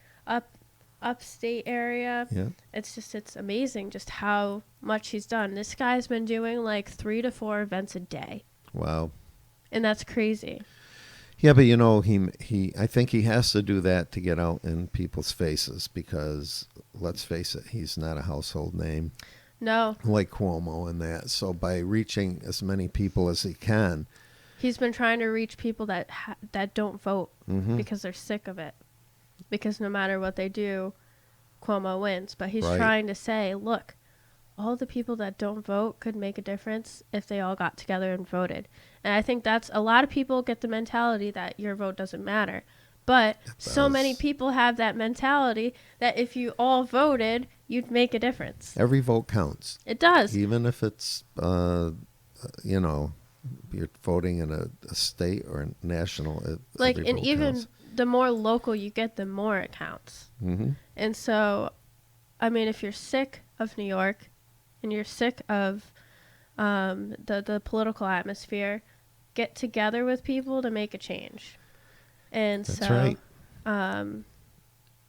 upstate area. Yeah. It's amazing just how much he's done. This guy's been doing like 3 to 4 events a day. Wow. And that's crazy. Yeah, but he I think he has to do that to get out in people's faces because let's face it, he's not a household name No, like Cuomo and that. So by reaching as many people as he can, he's been trying to reach people that don't vote hmm because they're sick of it. Because no matter what they do, Cuomo wins. But he's Right. trying to say, look, all the people that don't vote could make a difference if they all got together and voted. And I think that's a lot of people get the mentality that your vote doesn't matter. But so many does. people have that mentality that if you all voted, you'd make a difference. Every vote counts, It does. even if it's you're voting in a state or a national. Like, Every and vote even counts. the more local you get, the more it counts. Hmm. And so, I mean, if you're sick of New York and you're sick of the political atmosphere, get together with people to make a change. And That's so, right. um,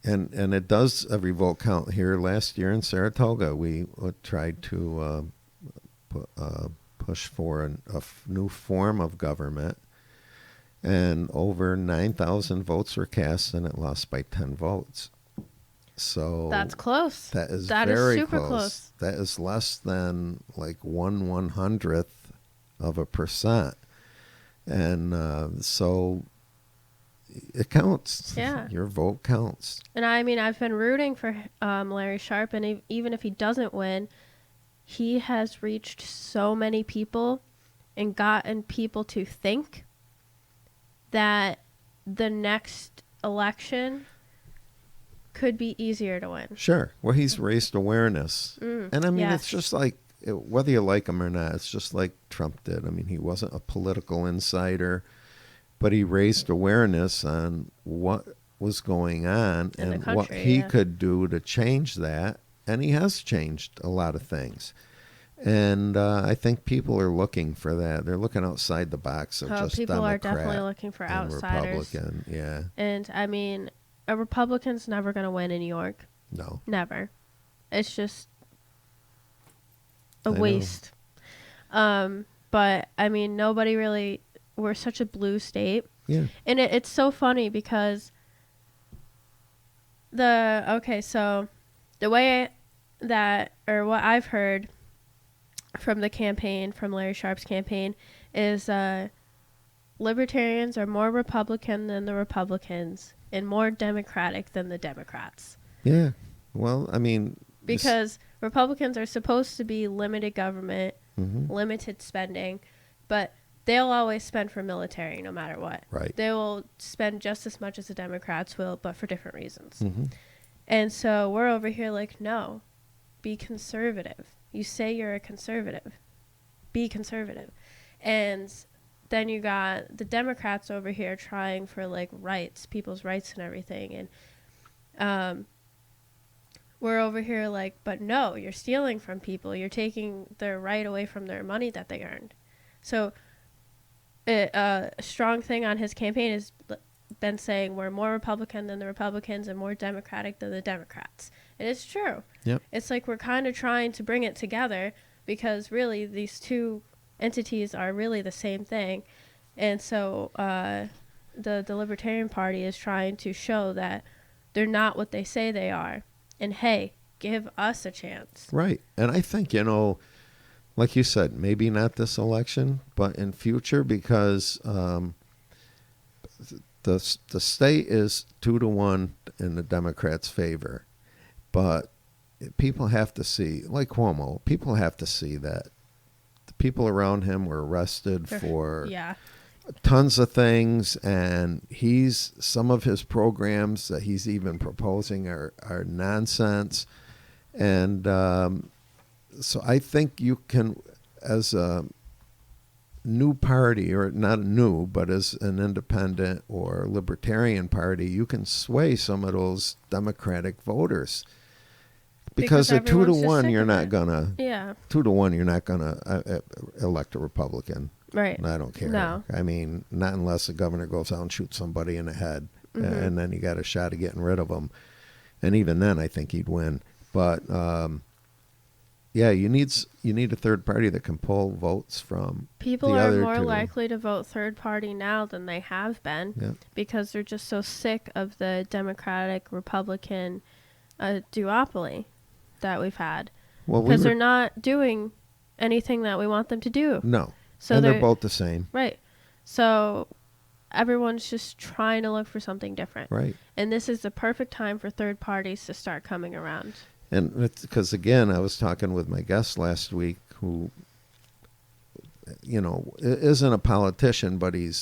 And it does every vote count. Here last year in Saratoga, we tried to push for a new form of government, and over 9,000 votes were cast, and it lost by 10 votes. So that's close. that is That is very super close. That is less than like 1/100th of a percent, and so it counts. Yeah. Your vote counts. And I mean, I've been rooting for Larry Sharp, and even if he doesn't win, he has reached so many people and gotten people to think that the next election could be easier to win. Sure. Well, he's raised awareness. And I mean, yes. it's just like, whether you like him or not, it's just like Trump did. I mean, he wasn't a political insider, but he raised awareness on what was going on In the and what country, he yeah. could do to change that. And he has changed a lot of things. And I think people are looking for that. They're looking outside the box of just people Democrat are definitely looking for and outsiders. Republican. Yeah. And I mean, a Republican's never going to win in New York. No. Never. It's just a I know. waste. But I mean, nobody really. We're such a blue state, Yeah. and it's so funny because so the way that, or what I've heard from the campaign, from Larry Sharp's campaign, is libertarians are more Republican than the Republicans and more Democratic than the Democrats. Yeah. Well, I mean, Because Republicans are supposed to be limited government, Mhm. limited spending, but they'll always spend for military no matter what. Right. They will spend just as much as the Democrats will, but for different reasons. Hmm. And so we're over here like, no, be conservative. You say you're a conservative. Be conservative. And then you got the Democrats over here trying for like rights, people's rights and everything. And we're over here like, but no, you're stealing from people. You're taking their right away from their money that they earned. So a strong thing on his campaign has been saying we're more Republican than the Republicans and more Democratic than the Democrats. And it's true. Yep. It's like we're kind of trying to bring it together because really these two entities are really the same thing. And so the Libertarian Party is trying to show that they're not what they say they are. And hey, give us a chance. Right. And I think, like you said, maybe not this election, but in future, because the state is 2-1 in the Democrats' favor. But people have to see, like Cuomo, people have to see that the people around him were arrested for Yeah. tons of things, and some of his programs that he's even proposing are nonsense. And so I think you can, as a new party, or not new, but as an independent or libertarian party, you can sway some of those Democratic voters. Because at everyone's just 2-1, sick you're of not it. gonna. Yeah. 2-1, you're not gonna elect a Republican. Right. And I don't care. No. I mean, not unless the governor goes out and shoots somebody in the head, Mhm. and then you got a shot of getting rid of him. And even then, I think he'd win. But Yeah, you need a third party that can pull votes from People the are other more two. likely to vote third party now than they have been Yeah. because they're just so sick of the Democratic Republican duopoly that we've had. Well, we Because they're were not doing anything that we want them to do. no, So and they're both the same, right. So everyone's just trying to look for something different. right? And this is the perfect time for third parties to start coming around. And it's because again, I was talking with my guest last week, who, isn't a politician, but he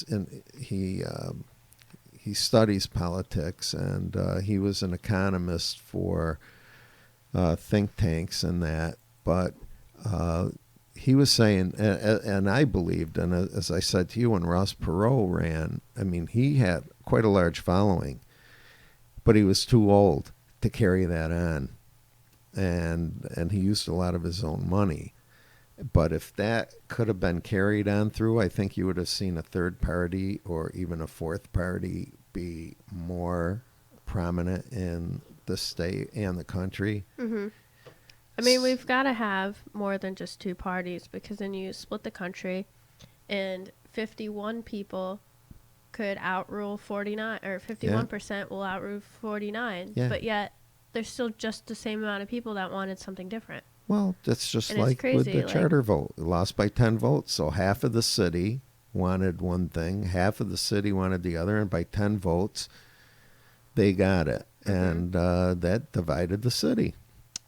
studies politics, and he was an economist for think tanks and that. But he was saying, and I believed, and as I said to you, when Ross Perot ran, I mean, he had quite a large following, but he was too old to carry that on, and he used a lot of his own money. But if that could have been carried on through, I think you would have seen a third party or even a fourth party be more prominent in the state and the country. Mm-hmm. I mean, we've got to have more than just two parties, because then you split the country and 51 people could outrule 49, or 51% will outrule 49. Yeah. But yet there's still just the same amount of people that wanted something different. Well, that's just And it's like with crazy, the charter vote. It lost by 10 votes. So half of the city wanted one thing, half of the city wanted the other, and by 10 votes, they got it. And that divided the city.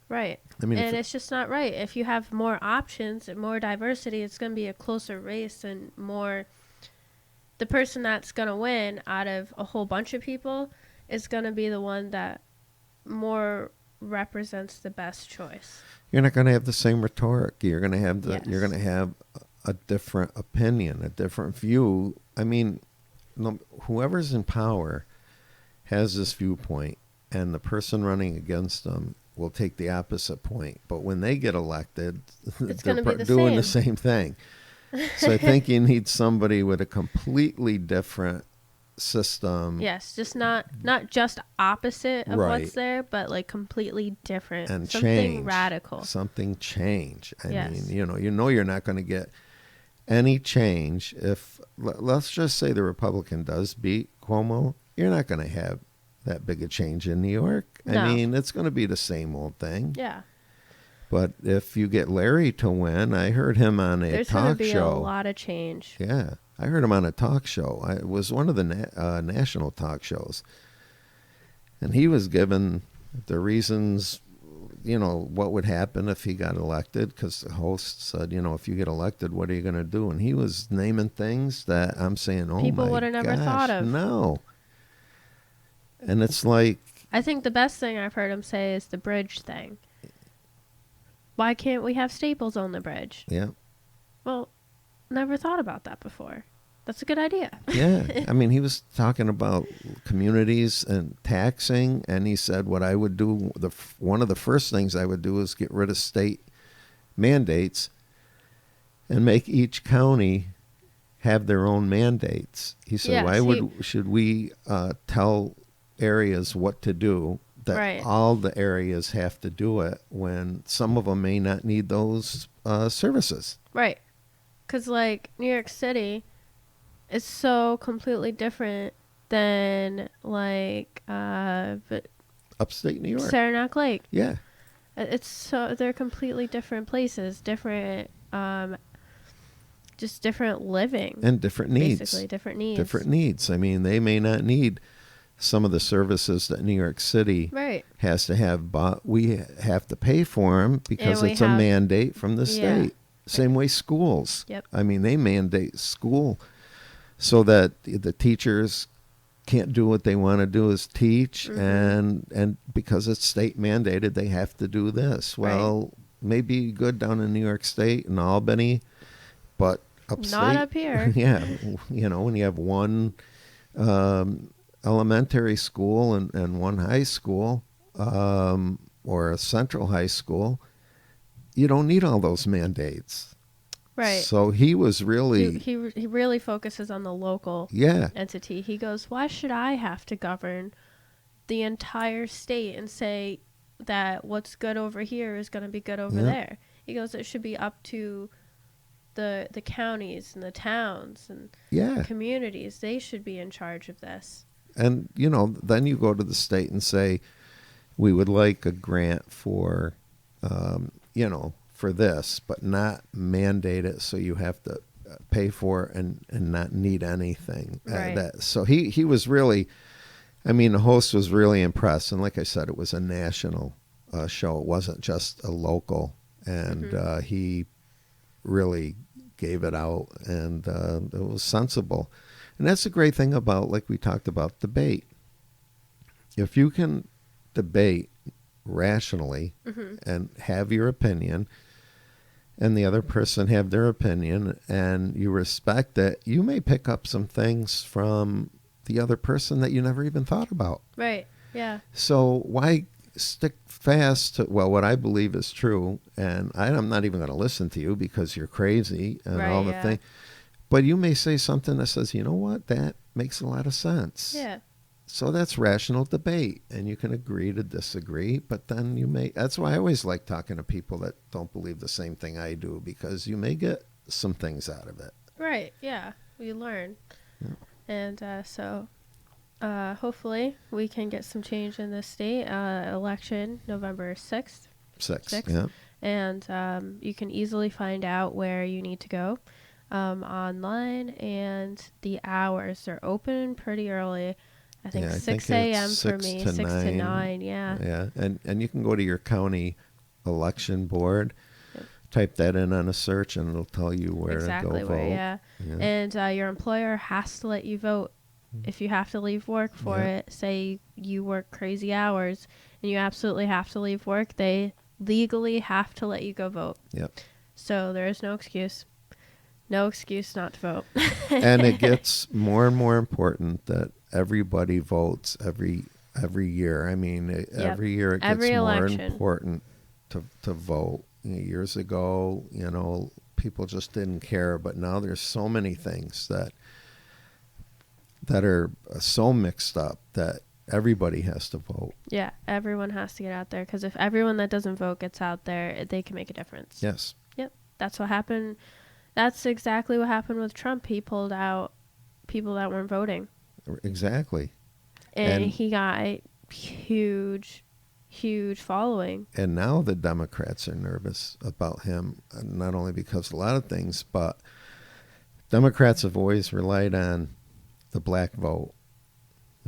Right. I mean, and it's just not right. If you have more options and more diversity, it's going to be a closer race and more. The person that's going to win out of a whole bunch of people is going to be the one that more represents the best choice. You're not going to have the same rhetoric. You're going to have you're Yes. going to have a different opinion, a different view. I mean, whoever's in power has this viewpoint, and the person running against them will take the opposite point. But when they get elected, It's they're going to be the doing the same. same thing. So I think you need somebody with a completely different system. Yes, just not just opposite of Right. what's there, but like completely different. And something change. radical. Something change. I Yes. mean, you're not going to get any change if, let's just say the Republican does beat Cuomo. You're not going to have that big a change in New York. No. I mean, it's going to be the same old thing. Yeah. But if you get Larry to win, I heard him on a There's going to talk be show. a lot of change. Yeah, I heard him on a talk show. It was one of the national talk shows. And he was given the reasons, what would happen if he got elected, because the host said, if you get elected, what are you going to do? And he was naming things that I'm saying, oh, People my would have never gosh, thought of. No. And it's like, I think the best thing I've heard him say is the bridge thing. Why can't we have Staples on the bridge? yeah. Well, never thought about that before. That's a good idea. Yeah. I mean, he was talking about communities and taxing, and he said what I would do, one of the first things I would do is get rid of state mandates and make each county have their own mandates. He said, Yeah, why should we tell areas what to do, that Right. all the areas have to do it when some of them may not need those services? Right. Because, like, New York City is so completely different than, like, Upstate New York. Saranac Lake. Yeah. They're completely different places, different, just different living. And different needs. Basically, different needs. Different needs. I mean, they may not need some of the services that New York City Right. has to have, but we have to pay for them because And we it's a have- mandate from the Yeah. state. Same way schools. Yep. I mean, they mandate school so that the teachers can't do what they want to do is teach, and because it's state mandated, they have to do this. Well, maybe good down in New York State and Albany, but upstate, Not up here. yeah, when you have one elementary school and one high school, or a central high school, you don't need all those mandates. Right. So he was really, He really focuses on the local yeah, entity. He goes, why should I have to govern the entire state and say that what's good over here is going to be good over Yeah. there? He goes, it should be up to the counties and the towns and Yeah. communities. They should be in charge of this. And, you know, then you go to the state and say, we would like a grant for, you know, for this, but not mandate it so you have to pay for it and not need anything. Right. So he was really, I mean, the host was really impressed. And like I said, it was a national show. It wasn't just a local. And he really gave it out, and it was sensible. And that's the great thing about, like we talked about, debate. If you can debate rationally and have your opinion, and the other person have their opinion, and you respect it, you may pick up some things from the other person that you never even thought about. Right. Yeah. So why stick fast to, well, what I believe is true, and I'm not even going to listen to you because you're crazy and Right, all the yeah. things. But you may say something that says, you know what, that makes a lot of sense. Yeah. So that's rational debate, and you can agree to disagree, but then you may, that's why I always like talking to people that don't believe the same thing I do, because you may get some things out of it. Right. Yeah. We learn. Yeah. And so hopefully we can get some change in this state. Election November 6th. Six. Six. Yeah. And you can easily find out where you need to go online, and the hours are open pretty early. I think Yeah, I 6 think a.m. it's for 6 me, to 6 to 9. 9, yeah. Yeah, and you can go to your county election board, Yep. type that in on a search, and it'll tell you where Exactly to go where, vote. yeah. Yeah. And your employer has to let you vote. If you have to leave work for Yeah. it, say you work crazy hours and you absolutely have to leave work, they legally have to let you go vote. Yep. So there is no excuse. No excuse not to vote. And it gets more and more important that everybody votes every year. I mean, every year it gets Every more election. important to vote. Years ago, you know, people just didn't care, but now there's so many things that are so mixed up that everybody has to vote. Yeah, everyone has to get out there, because if everyone that doesn't vote gets out there, they can make a difference. Yes. Yep, that's what happened. That's exactly what happened with Trump. He pulled out people that weren't voting. Exactly. And And- he got a huge following. And now the Democrats are nervous about him, not only because of a lot of things, but Democrats have always relied on the black vote.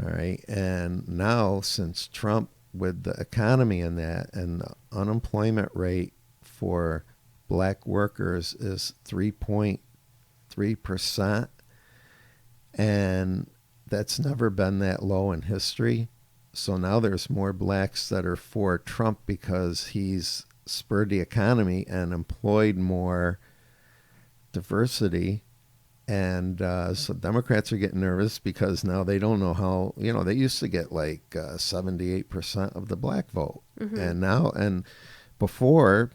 All right. And now, since Trump, with the economy and that, and the unemployment rate for black workers is 3.3%, and that's never been that low in history. So now there's more blacks that are for Trump because he's spurred the economy and employed more diversity. And so Democrats are getting nervous because now they don't know how, you know, they used to get like 78% of the black vote. And now, and before,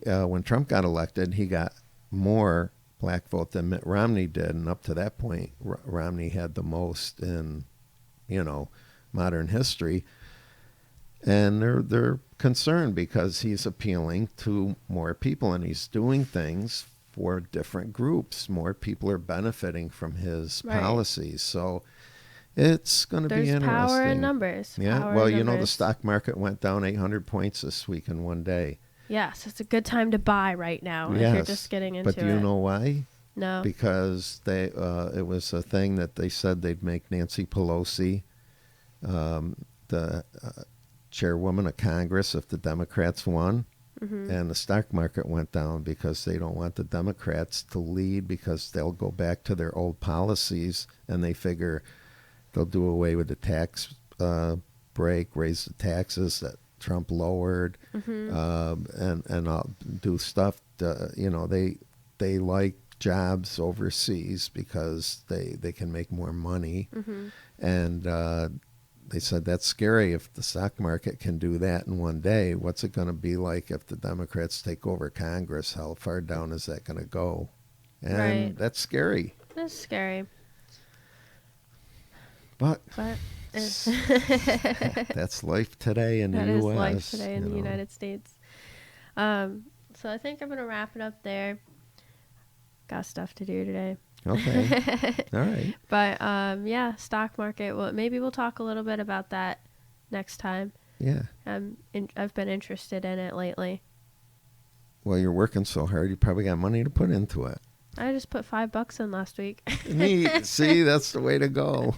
when Trump got elected, he got more black vote than Mitt Romney did. And up to that point, Romney had the most in, you know, modern history. And they're concerned because he's appealing to more people, and he's doing things for different groups. More people are benefiting from his Right. policies. So it's going to be There's interesting. power in numbers. Yeah. Power Well, in you know, the numbers. stock market went down 800 points this week in one day. Yes, it's a good time to buy right now if you're just getting into But do you it. know why? No. Because they it was a thing that they said they'd make Nancy Pelosi the chairwoman of Congress if the Democrats won. And the stock market went down because they don't want the Democrats to lead, because they'll go back to their old policies, and they figure they'll do away with the tax break, raise the taxes that Trump lowered, and I'll do stuff. You know, they like jobs overseas because they can make more money, and they said that's scary. If the stock market can do that in one day, what's it going to be like if the Democrats take over Congress? How far down is that going to go? And Right. that's scary. That's scary. But But that's life today in the that U.S. is life today in you the know. United States. So I think I'm going to wrap it up there. Got stuff to do today. Okay. All right. But yeah, stock market. Well, maybe we'll talk a little bit about that next time. Yeah. I've been interested in it lately. Well, you're working so hard, you probably got money to put into it. I just put $5 in last week. Neat. See, that's the way to go.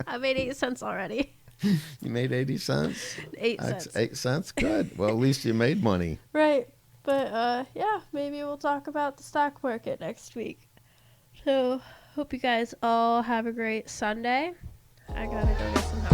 I made 8 cents already. You made 80 cents? 8 cents. 8 cents? Good. Well, at least you made money. Right. But yeah, maybe we'll talk about the stock market next week. So, hope you guys all have a great Sunday. I gotta go get some help.